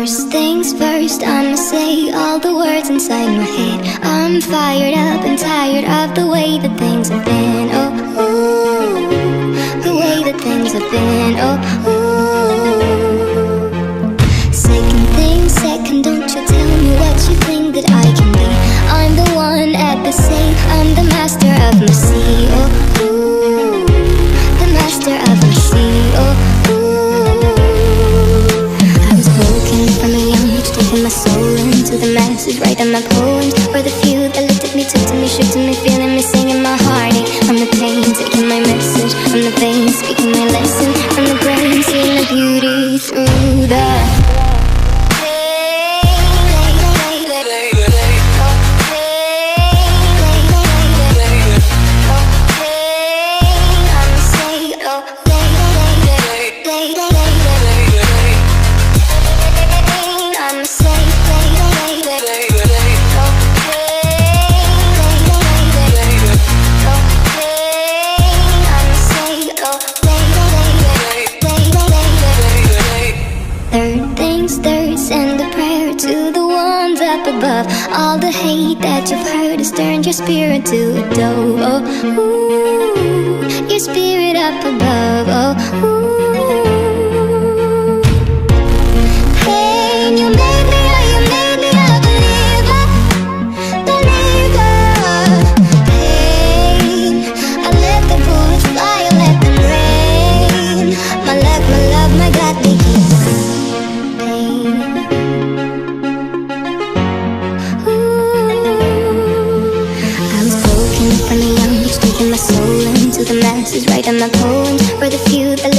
First things first, I'ma say all the words inside my head. I'm fired up and tired of the way that things have been. Oh, ooh, the way that things have been. Oh, ooh. Second thing second, don't you tell me what you think that I can be. I'm the one at the sea, I'm the master of my sea. Oh, ooh, the master of my sea. Oh, my soul into the masses, writing my poems for the few that looked at me, took to me, shook to me, feeling me, singing my heartache. From the pain, taking my message from the veins, speaking my lesson from the brain, seeing the beauty through the above. All the hate that you've heard has turned your spirit to a dove. Oh, ooh, your spirit up above. Oh, ooh. Pain, you made me a believer, believer. Pain, I let the bullets fly, I let them rain. My luck, my love, my God, they keep pain. From the young, taking my soul into the masses, writing my poems for the few that